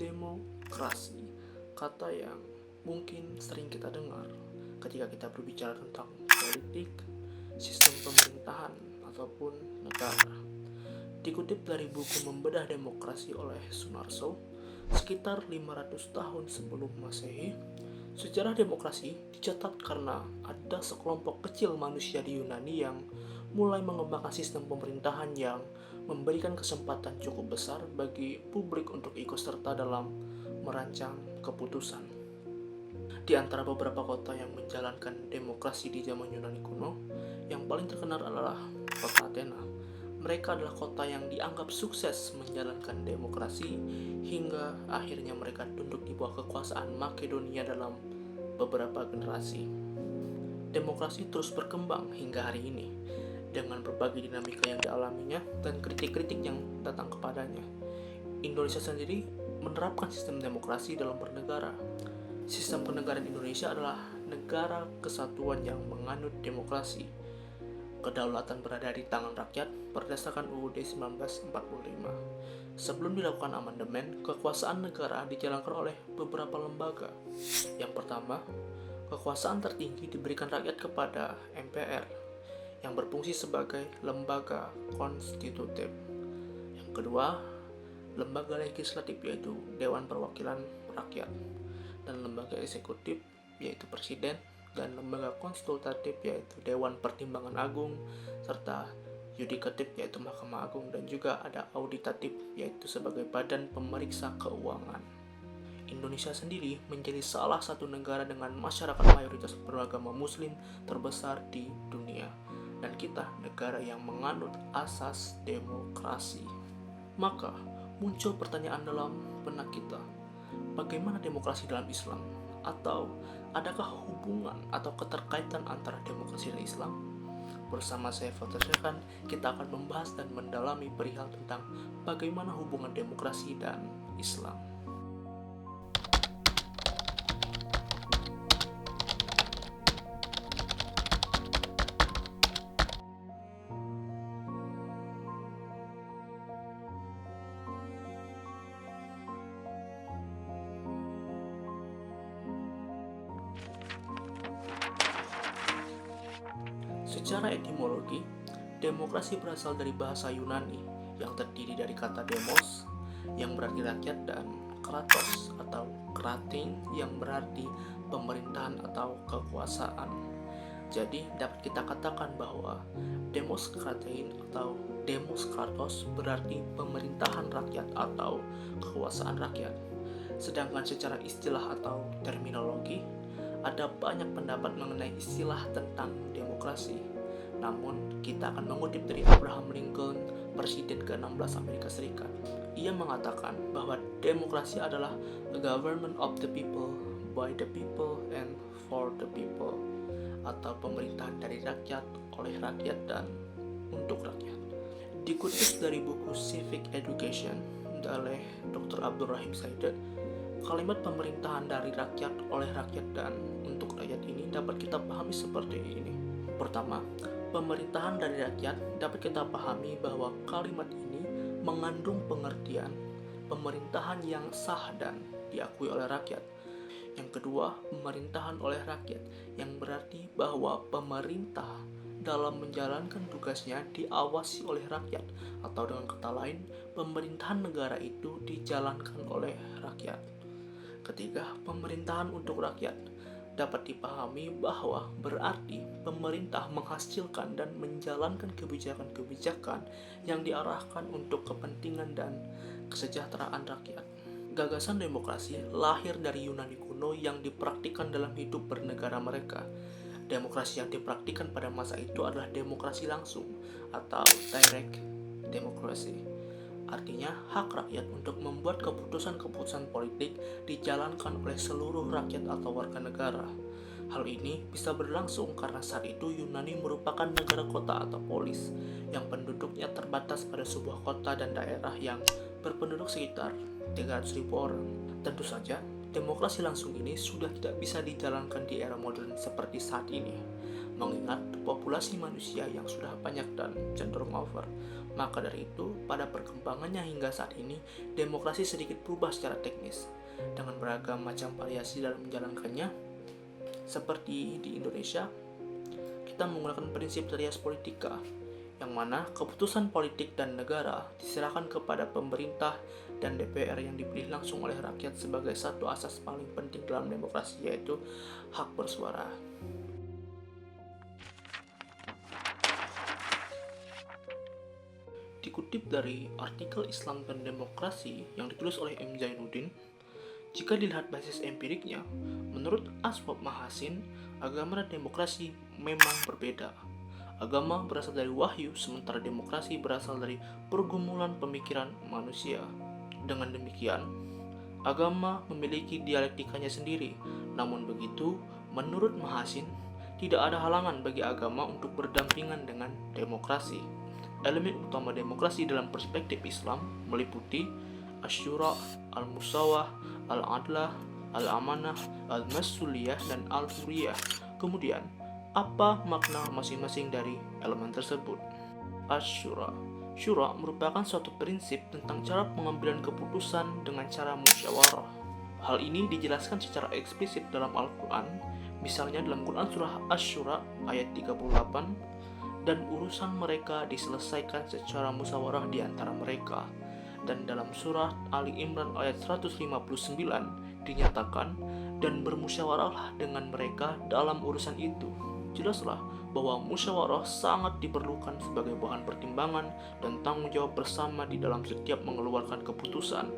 Demokrasi, kata yang mungkin sering kita dengar ketika kita berbicara tentang politik, sistem pemerintahan, ataupun negara. Dikutip dari buku Membedah Demokrasi oleh Sunarso, sekitar 500 tahun sebelum Masehi, sejarah demokrasi dicatat karena ada sekelompok kecil manusia di Yunani yang mulai mengembangkan sistem pemerintahan yang memberikan kesempatan cukup besar bagi publik untuk ikut serta dalam merancang keputusan. Di antara beberapa kota yang menjalankan demokrasi di zaman Yunani kuno, yang paling terkenal adalah kota Athena. Mereka adalah kota yang dianggap sukses menjalankan demokrasi hingga akhirnya mereka tunduk di bawah kekuasaan Makedonia dalam beberapa generasi. Demokrasi terus berkembang hingga hari ini dengan berbagai dinamika yang dialaminya dan kritik-kritik yang datang kepadanya. Indonesia sendiri menerapkan sistem demokrasi dalam bernegara. Sistem kenegaraan Indonesia adalah negara kesatuan yang menganut demokrasi. Kedaulatan berada di tangan rakyat berdasarkan UUD 1945. Sebelum dilakukan amandemen, kekuasaan negara dijalankan oleh beberapa lembaga. Yang pertama, kekuasaan tertinggi diberikan rakyat kepada MPR, yang berfungsi sebagai lembaga konstitutif. Yang kedua, lembaga legislatif yaitu Dewan Perwakilan Rakyat, dan lembaga eksekutif yaitu Presiden, dan lembaga konsultatif yaitu Dewan Pertimbangan Agung, serta yudikatif yaitu Mahkamah Agung, dan juga ada auditatif yaitu sebagai badan pemeriksa keuangan. Indonesia sendiri menjadi salah satu negara dengan masyarakat mayoritas beragama muslim terbesar di dunia, dan kita negara yang menganut asas demokrasi. Maka muncul pertanyaan dalam benak kita, bagaimana demokrasi dalam Islam? Atau adakah hubungan atau keterkaitan antara demokrasi dan Islam? Bersama saya Fathir Syekhan, kita akan membahas dan mendalami perihal tentang bagaimana hubungan demokrasi dan Islam. Secara etimologi, demokrasi berasal dari bahasa Yunani yang terdiri dari kata demos yang berarti rakyat dan kratos atau kratein yang berarti pemerintahan atau kekuasaan. Jadi dapat kita katakan bahwa demos kratein atau demos kratos berarti pemerintahan rakyat atau kekuasaan rakyat. Sedangkan secara istilah atau terminologi, ada banyak pendapat mengenai istilah tentang demokrasi. Namun, kita akan mengutip dari Abraham Lincoln, Presiden ke-16 Amerika Serikat. Ia mengatakan bahwa demokrasi adalah a government of the people, by the people, and for the people, atau pemerintahan dari rakyat, oleh rakyat, dan untuk rakyat. Dikutip dari buku Civic Education oleh Dr. Abdul Rahim Saidat, kalimat pemerintahan dari rakyat, oleh rakyat, dan untuk rakyat ini dapat kita pahami seperti ini. Pertama, pemerintahan dari rakyat dapat kita pahami bahwa kalimat ini mengandung pengertian pemerintahan yang sah dan diakui oleh rakyat. Yang kedua, pemerintahan oleh rakyat, yang berarti bahwa pemerintah dalam menjalankan tugasnya diawasi oleh rakyat, atau dengan kata lain, pemerintahan negara itu dijalankan oleh rakyat. Ketiga, pemerintahan untuk rakyat dapat dipahami bahwa berarti pemerintah menghasilkan dan menjalankan kebijakan-kebijakan yang diarahkan untuk kepentingan dan kesejahteraan rakyat. Gagasan demokrasi lahir dari Yunani kuno yang dipraktikkan dalam hidup bernegara mereka. Demokrasi yang dipraktikkan pada masa itu adalah demokrasi langsung atau direct democracy. Artinya, hak rakyat untuk membuat keputusan-keputusan politik dijalankan oleh seluruh rakyat atau warga negara. Hal ini bisa berlangsung karena saat itu Yunani merupakan negara kota atau polis yang penduduknya terbatas pada sebuah kota dan daerah yang berpenduduk sekitar 300.000 orang. Tentu saja, demokrasi langsung ini sudah tidak bisa dijalankan di era modern seperti saat ini. mengingat populasi manusia yang sudah banyak dan cenderung over. Maka dari itu, pada perkembangannya hingga saat ini, demokrasi sedikit berubah secara teknis, dengan beragam macam variasi dalam menjalankannya. Seperti di Indonesia, kita menggunakan prinsip res politica, yang mana keputusan politik dan negara diserahkan kepada pemerintah dan DPR yang dipilih langsung oleh rakyat sebagai satu asas paling penting dalam demokrasi, yaitu hak bersuara. Dikutip dari artikel Islam dan Demokrasi yang ditulis oleh M. Zainuddin, jika dilihat basis empiriknya, menurut Aswab Mahasin, agama dan demokrasi memang berbeda. Agama berasal dari wahyu, sementara demokrasi berasal dari pergumulan pemikiran manusia. Dengan demikian, agama memiliki dialektikanya sendiri. Namun begitu, menurut Mahasin, tidak ada halangan bagi agama untuk berdampingan dengan demokrasi. Elemen utama demokrasi dalam perspektif Islam meliputi Asyura, Al-Musawah, Al-Adlah, Al-Amanah, Al-Masuliyah, dan Al-Huriyah. Kemudian, apa makna masing-masing dari elemen tersebut? Asyura. Syura merupakan suatu prinsip tentang cara pengambilan keputusan dengan cara musyawarah. Hal ini dijelaskan secara eksplisit dalam Al-Quran, misalnya dalam Quran surah Asyura ayat 38, dan urusan mereka diselesaikan secara musyawarah di antara mereka. Dan dalam surah Ali Imran ayat 159 dinyatakan, dan bermusyawarahlah dengan mereka dalam urusan itu. Jelaslah bahwa musyawarah sangat diperlukan sebagai bahan pertimbangan dan tanggung jawab bersama di dalam setiap mengeluarkan keputusan.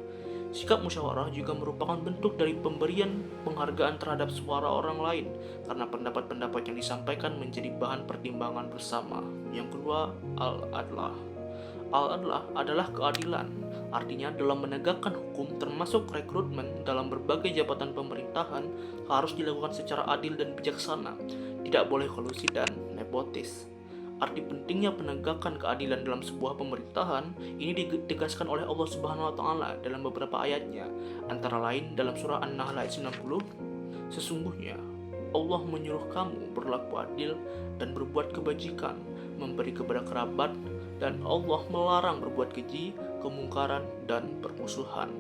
Sikap musyawarah juga merupakan bentuk dari pemberian penghargaan terhadap suara orang lain, karena pendapat-pendapat yang disampaikan menjadi bahan pertimbangan bersama. Yang kedua, Al-Adlah. Al-Adlah adalah keadilan, artinya dalam menegakkan hukum termasuk rekrutmen dalam berbagai jabatan pemerintahan harus dilakukan secara adil dan bijaksana, tidak boleh kolusi dan nepotis. Arti pentingnya penegakan keadilan dalam sebuah pemerintahan ini ditegaskan oleh Allah Subhanahu wa taala dalam beberapa ayatnya, antara lain dalam surah An-Nahl ayat 90, sesungguhnya Allah menyuruh kamu berlaku adil dan berbuat kebajikan, memberi kepada kerabat, dan Allah melarang berbuat keji, kemungkaran, dan permusuhan.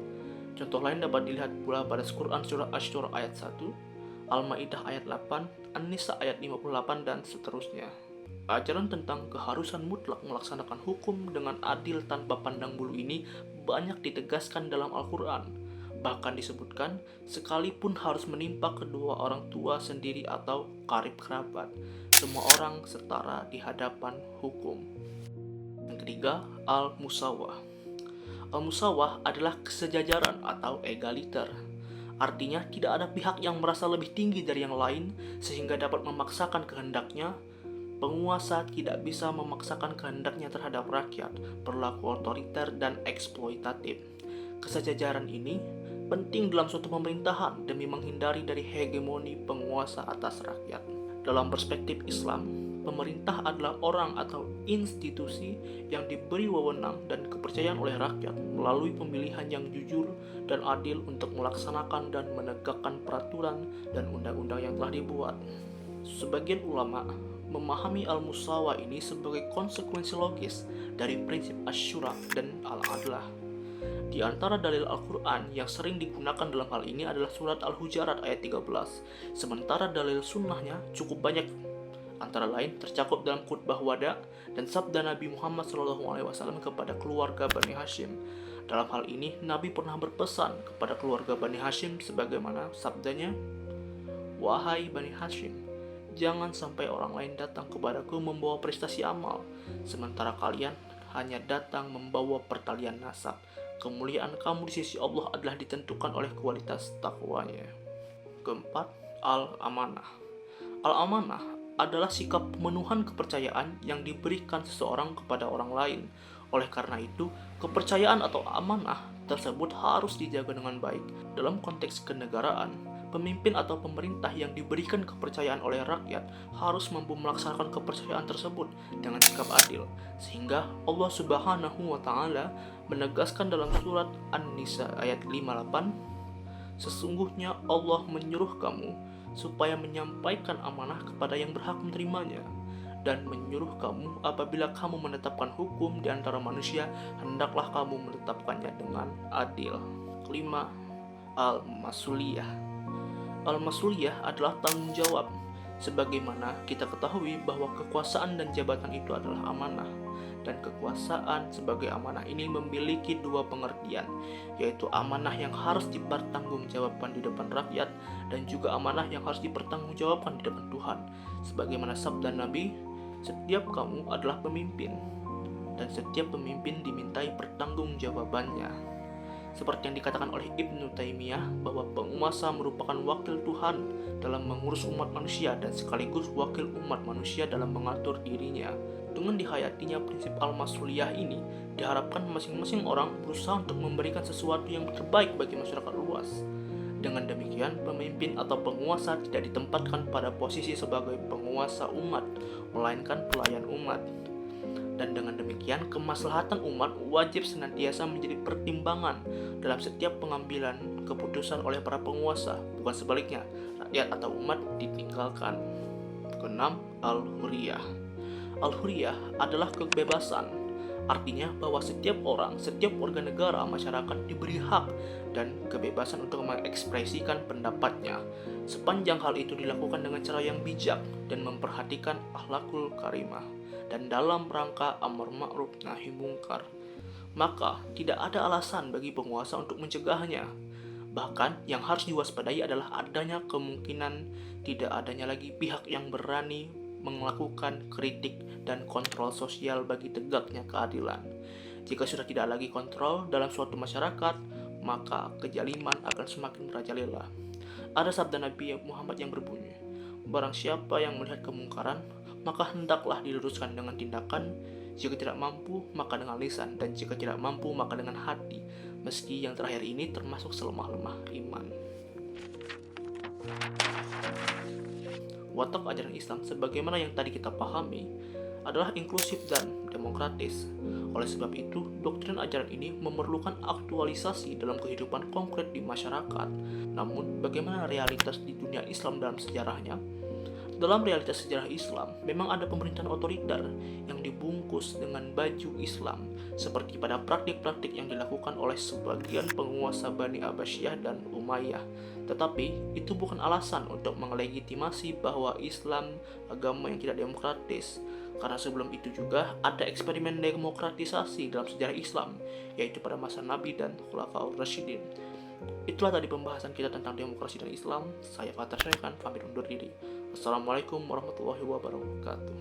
Contoh lain dapat dilihat pula pada Quran surah Asy-Syura ayat 1, Al-Maidah ayat 8, An-Nisa ayat 58, dan seterusnya. Ajaran tentang keharusan mutlak melaksanakan hukum dengan adil tanpa pandang bulu ini banyak ditegaskan dalam Al-Quran. Bahkan disebutkan, sekalipun harus menimpa kedua orang tua sendiri atau karib kerabat, semua orang setara di hadapan hukum. Yang ketiga, Al-Musawah. Al-Musawah adalah kesejajaran atau egaliter. Artinya tidak ada pihak yang merasa lebih tinggi dari yang lain sehingga dapat memaksakan kehendaknya. Penguasa tidak bisa memaksakan kehendaknya terhadap rakyat, berlaku otoriter dan eksploitatif. Kesejajaran ini penting dalam suatu pemerintahan demi menghindari dari hegemoni penguasa atas rakyat. Dalam perspektif Islam, pemerintah adalah orang atau institusi yang diberi wewenang dan kepercayaan oleh rakyat melalui pemilihan yang jujur dan adil untuk melaksanakan dan menegakkan peraturan dan undang-undang yang telah dibuat. Sebagian ulama memahami al-musawah ini sebagai konsekuensi logis dari prinsip asyura dan al-adlah. Di antara dalil Al-Quran yang sering digunakan dalam hal ini adalah surat Al-Hujarat ayat 13, sementara dalil sunnahnya cukup banyak. Antara lain tercakup dalam khutbah wada dan sabda Nabi Muhammad SAW kepada keluarga Bani Hashim. Dalam hal ini, Nabi pernah berpesan kepada keluarga Bani Hashim sebagaimana sabdanya, "Wahai Bani Hashim, jangan sampai orang lain datang kepadaku membawa prestasi amal, sementara kalian hanya datang membawa pertalian nasab. Kemuliaan kamu di sisi Allah adalah ditentukan oleh kualitas takwanya." Keempat, Al-Amanah. Al-Amanah adalah sikap pemenuhan kepercayaan yang diberikan seseorang kepada orang lain. Oleh karena itu, kepercayaan atau amanah tersebut harus dijaga dengan baik. Dalam konteks kenegaraan, pemimpin atau pemerintah yang diberikan kepercayaan oleh rakyat harus mampu melaksanakan kepercayaan tersebut dengan sikap adil, sehingga Allah Subhanahu wa taala menegaskan dalam surat An-Nisa ayat 58, "Sesungguhnya Allah menyuruh kamu supaya menyampaikan amanah kepada yang berhak menerimanya, dan menyuruh kamu apabila kamu menetapkan hukum di antara manusia, hendaklah kamu menetapkannya dengan adil. Kelima, al-masuliyah. Al-masuliyah adalah tanggung jawab. Sebagaimana kita ketahui bahwa kekuasaan dan jabatan itu adalah amanah, dan kekuasaan sebagai amanah ini memiliki dua pengertian, yaitu amanah yang harus dipertanggungjawabkan di depan rakyat dan juga amanah yang harus dipertanggungjawabkan di depan Tuhan. Sebagaimana sabda Nabi, setiap kamu adalah pemimpin dan setiap pemimpin dimintai pertanggungjawabannya. Seperti yang dikatakan oleh Ibnu Taimiyah bahwa penguasa merupakan wakil Tuhan dalam mengurus umat manusia dan sekaligus wakil umat manusia dalam mengatur dirinya. Dengan dihayatinya prinsip al-masuliyah ini, diharapkan masing-masing orang berusaha untuk memberikan sesuatu yang terbaik bagi masyarakat luas. Dengan demikian, pemimpin atau penguasa tidak ditempatkan pada posisi sebagai penguasa umat, melainkan pelayan umat. Dan dengan demikian, kemaslahatan umat wajib senantiasa menjadi pertimbangan dalam setiap pengambilan keputusan oleh para penguasa, bukan sebaliknya, rakyat atau umat ditinggalkan. Keenam, al-huriyah. Al-huriyah adalah kebebasan. Artinya bahwa setiap orang, setiap warga negara, masyarakat diberi hak dan kebebasan untuk mengekspresikan pendapatnya, sepanjang hal itu dilakukan dengan cara yang bijak dan memperhatikan akhlakul karimah dan dalam rangka amar ma'ruf nahi mungkar. Maka tidak ada alasan bagi penguasa untuk mencegahnya. Bahkan yang harus diwaspadai adalah adanya kemungkinan tidak adanya lagi pihak yang berani melakukan kritik dan kontrol sosial bagi tegaknya keadilan. Jika sudah tidak lagi kontrol dalam suatu masyarakat, maka kezaliman akan semakin merajalela. Ada sabda Nabi Muhammad yang berbunyi, barang siapa yang melihat kemungkaran, maka hendaklah diluruskan dengan tindakan, jika tidak mampu, maka dengan lisan, dan jika tidak mampu, maka dengan hati, meski yang terakhir ini termasuk selemah-lemah iman. Watak ajaran Islam sebagaimana yang tadi kita pahami adalah inklusif dan demokratis. Oleh sebab itu, doktrin ajaran ini memerlukan aktualisasi dalam kehidupan konkret di masyarakat. Namun, bagaimana realitas di dunia Islam dalam sejarahnya? Dalam realitas sejarah Islam, memang ada pemerintahan otoriter yang dibungkus dengan baju Islam, seperti pada praktik-praktik yang dilakukan oleh sebagian penguasa Bani Abbasiyah dan Umayyah. Tetapi, itu bukan alasan untuk melegitimasi bahwa Islam agama yang tidak demokratis, karena sebelum itu juga ada eksperimen demokratisasi dalam sejarah Islam, yaitu pada masa Nabi dan Khulafaur Rasyidin. Itulah tadi pembahasan kita tentang demokrasi dan Islam. Saya Fathar Syaikan, pamit undur diri. Assalamualaikum warahmatullahi wabarakatuh.